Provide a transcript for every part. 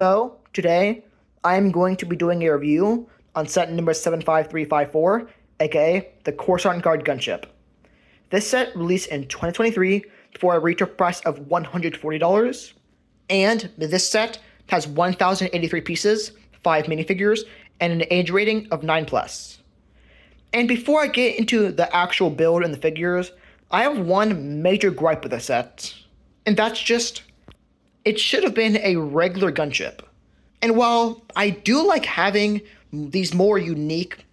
So, today I'm going to be doing a review on set number 75354, aka the Coruscant Guard Gunship. This set released in 2023 for a retail price of $140, and this set has 1,083 pieces, 5 minifigures, and an age rating of 9 plus. And before I get into the actual build and the figures, I have one major gripe with the set, and that's just it should have been a regular gunship. And while I do like having these more unique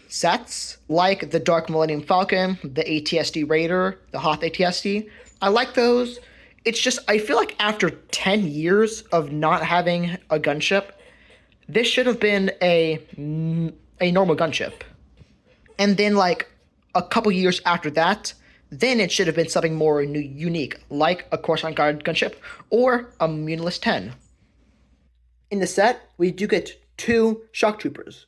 sets, like the Dark Millennium Falcon, the ATSD Raider, the Hoth ATSD, I like those. It's just, I feel like after 10 years of not having a gunship, this should have been a normal gunship. And then, like, a couple years after that, then it should have been something more unique, like a Coruscant Guard gunship or a Munilist 10. In the set, we do get 2 shock troopers,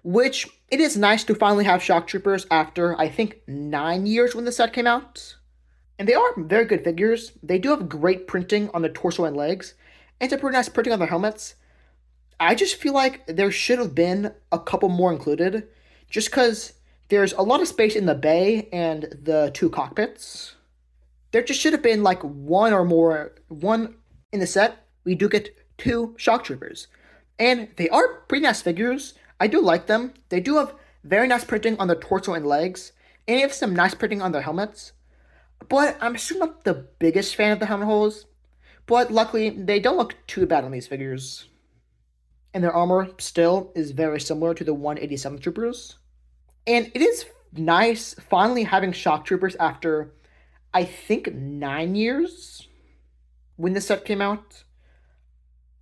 which it is nice to finally have shock troopers after, I think, 9 years when the set came out. And they are very good figures. They do have great printing on the torso and legs, and some pretty nice printing on their helmets. I just feel like there should have been a couple more included, just because there's a lot of space in the bay and the 2 cockpits. There just should have been like one in the set. We do get 2 shock troopers, and they are pretty nice figures. I do like them. They do have very nice printing on their torso and legs, and they have some nice printing on their helmets. But I'm still not the biggest fan of the helmet holes. But luckily, they don't look too bad on these figures. And their armor still is very similar to the 187 troopers. And it is nice finally having shock troopers after, I think, 9 years when this set came out.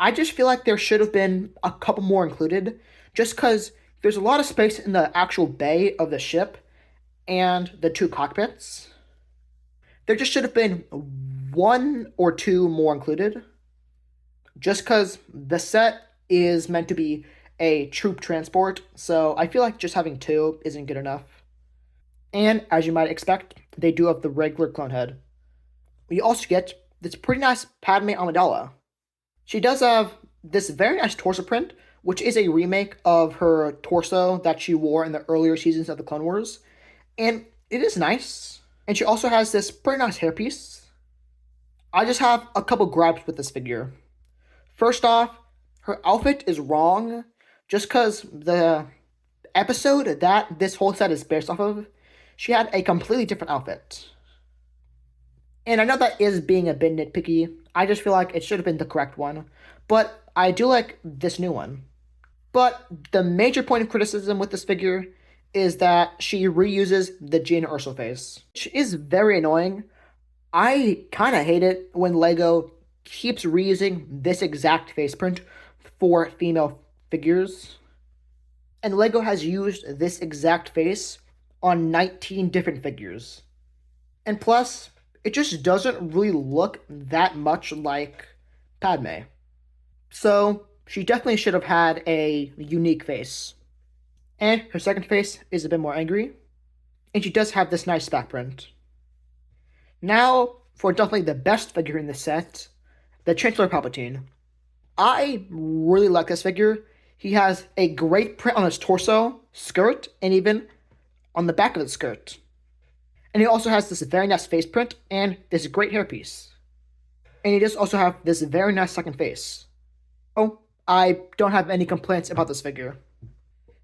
I just feel like there should have been a couple more included, just because there's a lot of space in the actual bay of the ship and the 2 cockpits. There just should have been 1 or 2 more included, just because the set is meant to be a troop transport, so I feel like just having 2 isn't good enough. And as you might expect, they do have the regular clone head. We also get this pretty nice Padme Amidala. She does have this very nice torso print, which is a remake of her torso that she wore in the earlier seasons of the Clone Wars, and it is nice. And she also has this pretty nice hairpiece. I just have a couple gripes with this figure. First off, her outfit is wrong, just because the episode that this whole set is based off of, she had a completely different outfit. And I know that is being a bit nitpicky. I just feel like it should have been the correct one. But I do like this new one. But the major point of criticism with this figure is that she reuses the Jyn Erso face, which is very annoying. I kind of hate it when LEGO keeps reusing this exact face print for female figures. And LEGO has used this exact face on 19 different figures. And plus, it just doesn't really look that much like Padme. So, she definitely should have had a unique face. And her second face is a bit more angry. And she does have this nice back print. Now, for definitely the best figure in the set, the Chancellor Palpatine. I really like this figure. He has a great print on his torso, skirt, and even on the back of the skirt. And he also has this very nice face print and this great hairpiece. And he does also have this very nice second face. Oh, I don't have any complaints about this figure.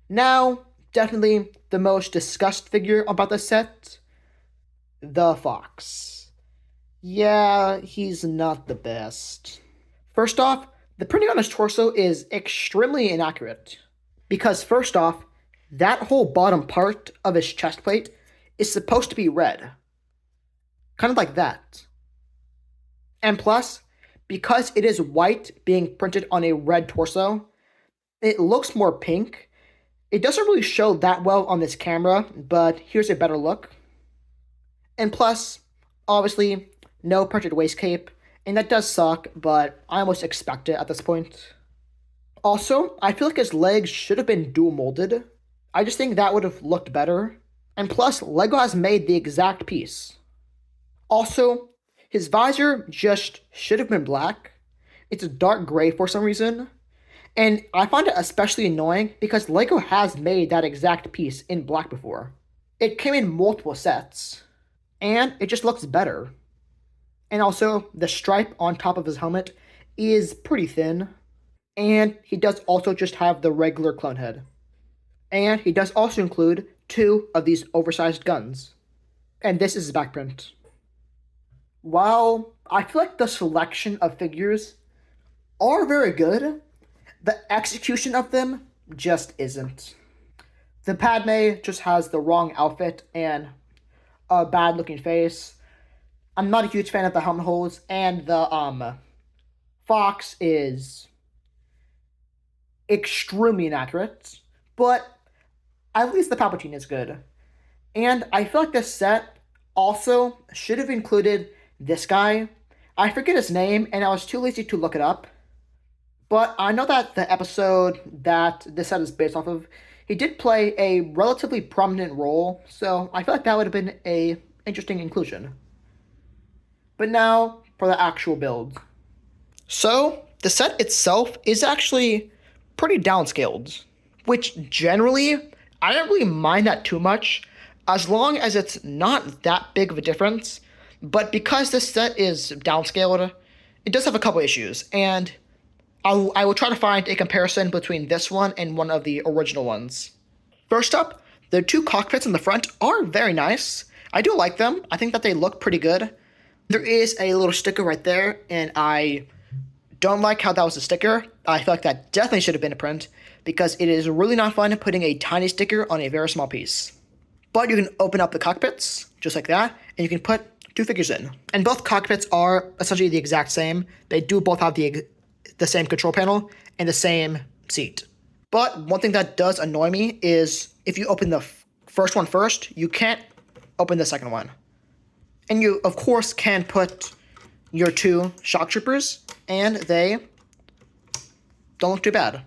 Now, definitely the most discussed figure about this set, the Fox. Yeah, he's not the best. First off, the printing on his torso is extremely inaccurate. Because first off, that whole bottom part of his chest plate is supposed to be red. Kind of like that. And plus, because it is white being printed on a red torso, it looks more pink. It doesn't really show that well on this camera, but here's a better look. And plus, obviously, no printed waist cape, and that does suck, but I almost expect it at this point. Also, I feel like his legs should have been dual molded. I just think that would have looked better. And plus, LEGO has made the exact piece. Also, his visor just should have been black. It's a dark gray for some reason. And I find it especially annoying because LEGO has made that exact piece in black before. It came in multiple sets, and it just looks better. And also, the stripe on top of his helmet is pretty thin. And he does also just have the regular clone head. And he does also include 2 of these oversized guns. And this is his back print. While I feel like the selection of figures are very good, the execution of them just isn't. The Padme just has the wrong outfit and a bad looking face. I'm not a huge fan of the helmet holes, and the Fox is extremely inaccurate, but at least the Palpatine is good. And I feel like this set also should have included this guy. I forget his name, and I was too lazy to look it up. But I know that the episode that this set is based off of, he did play a relatively prominent role, so I feel like that would have been a interesting inclusion. But now for the actual build. So the set itself is actually pretty downscaled, which generally I don't really mind that too much as long as it's not that big of a difference. But because this set is downscaled, it does have a couple issues, and I will try to find a comparison between this one and one of the original ones. First up, the 2 cockpits in the front are very nice. I do like them. I think that they look pretty good. There is a little sticker right there, and I don't like how that was a sticker. I feel like that definitely should have been a print, because it is really not fun putting a tiny sticker on a very small piece. But you can open up the cockpits, just like that, and you can put 2 figures in. And both cockpits are essentially the exact same. They do both have the same control panel and the same seat. But one thing that does annoy me is if you open the first one first, you can't open the second one. And you, of course, can put your 2 shock troopers, and they don't look too bad.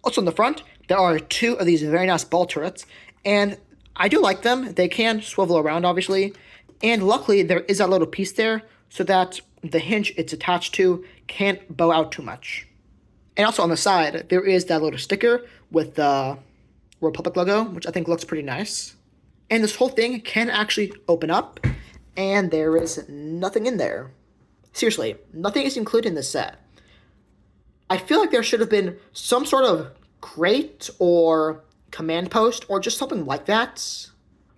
Also in the front, there are 2 of these very nice ball turrets, and I do like them. They can swivel around, obviously, and luckily there is that little piece there so that the hinge it's attached to can't bow out too much. And also on the side, there is that little sticker with the Republic logo, which I think looks pretty nice. And this whole thing can actually open up, and there is nothing in there. Seriously, nothing is included in this set. I feel like there should have been some sort of crate or command post or just something like that.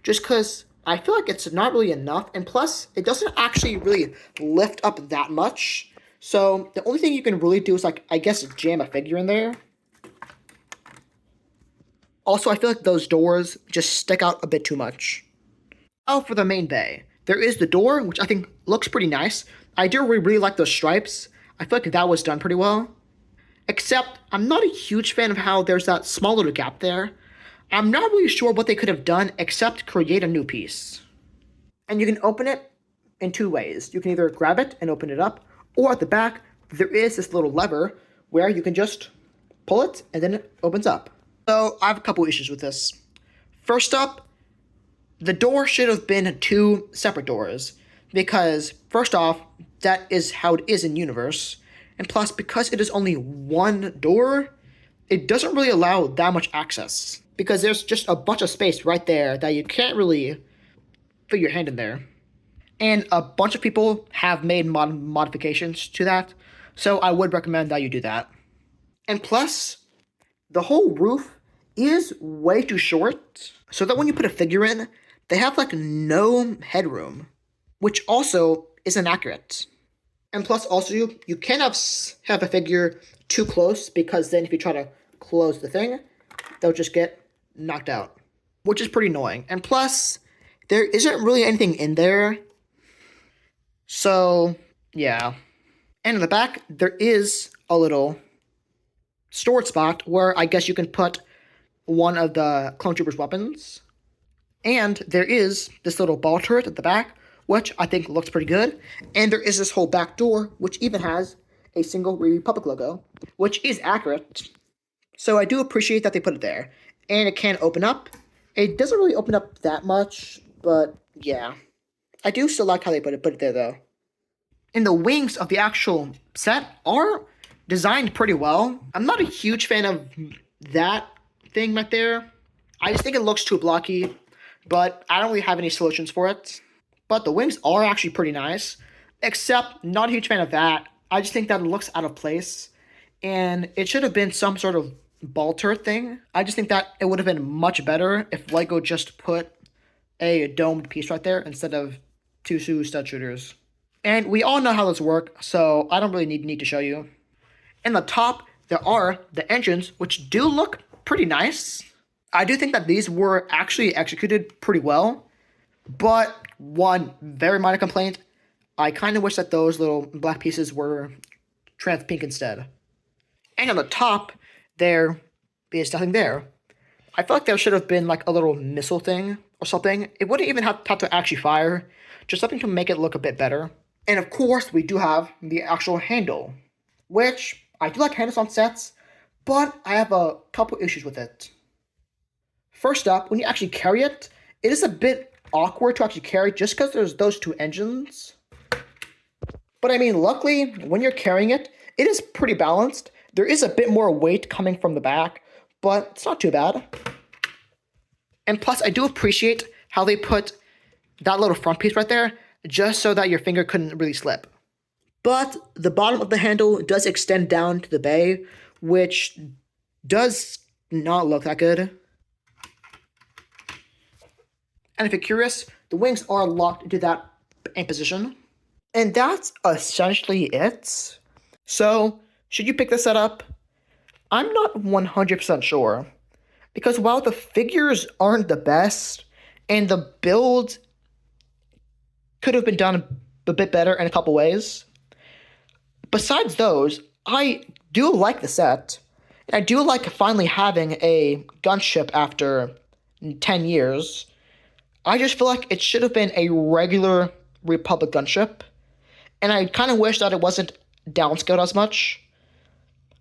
Just because I feel like it's not really enough, and plus, it doesn't actually really lift up that much. So the only thing you can really do is, like, I guess, jam a figure in there. Also, I feel like those doors just stick out a bit too much. Oh, for the main bay. There is the door, which I think looks pretty nice. I do really like those stripes. I feel like that was done pretty well. Except, I'm not a huge fan of how there's that small little gap there. I'm not really sure what they could have done except create a new piece. And you can open it in 2 ways. You can either grab it and open it up, or at the back, there is this little lever where you can just pull it and then it opens up. So I have a couple issues with this. First up, the door should have been 2 separate doors, because first off, that is how it is in universe, and plus because it is only 1 door, it doesn't really allow that much access, because there's just a bunch of space right there that you can't really fit your hand in there. And a bunch of people have made modifications to that, so I would recommend that you do that. And plus, the whole roof is way too short, so that when you put a figure in, they have like no headroom, which also is inaccurate. And plus also you can't have a figure too close, because then if you try to close the thing, they'll just get knocked out, which is pretty annoying. And plus, there isn't really anything in there. So, yeah. And in the back, there is a little storage spot where I guess you can put one of the clone troopers' weapons. And there is this little ball turret at the back, which I think looks pretty good. And there is this whole back door, which even has a single Republic logo, which is accurate. So I do appreciate that they put it there. And it can open up. It doesn't really open up that much, but yeah. I do still like how they put it there, though. And the wings of the actual set are designed pretty well. I'm not a huge fan of that thing right there. I just think it looks too blocky, but I don't really have any solutions for it. But the wings are actually pretty nice, except not a huge fan of that. I just think that it looks out of place, and it should have been some sort of Balter thing. I just think that it would have been much better if Lego just put a domed piece right there instead of two stud shooters. And we all know how this works, so I don't really need to show you. In the top, there are the engines, which do look pretty nice. I do think that these were actually executed pretty well, but one very minor complaint, I kind of wish that those little black pieces were trans pink instead. And on the top, there is nothing there. I feel like there should have been like a little missile thing or something. It wouldn't even have to actually fire, just something to make it look a bit better. And of course, we do have the actual handle, which I do like handles on sets, but I have a couple issues with it. First up, when you actually carry it, it is a bit awkward to actually carry just because there's those two engines. But I mean, luckily, when you're carrying it, it is pretty balanced. There is a bit more weight coming from the back, but it's not too bad. And plus, I do appreciate how they put that little front piece right there, just so that your finger couldn't really slip. But the bottom of the handle does extend down to the bay, which does not look that good. And if you're curious, the wings are locked into that aim position. And that's essentially it. So, should you pick this set up? I'm not 100% sure. Because while the figures aren't the best, and the build could have been done a bit better in a couple ways, besides those, I do like the set. And I do like finally having a gunship after 10 years. I just feel like it should have been a regular Republic gunship. And I kind of wish that it wasn't downscaled as much.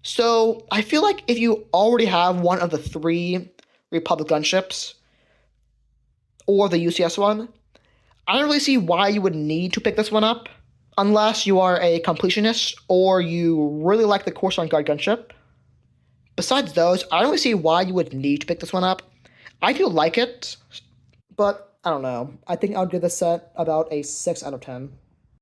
So I feel like if you already have one of the 3 Republic gunships, or the UCS one, I don't really see why you would need to pick this one up, unless you are a completionist or you really like the Coruscant Guard gunship. Besides those, I don't really see why you would need to pick this one up. I do like it, but I don't know. I think I'll give this set about a 6 out of 10.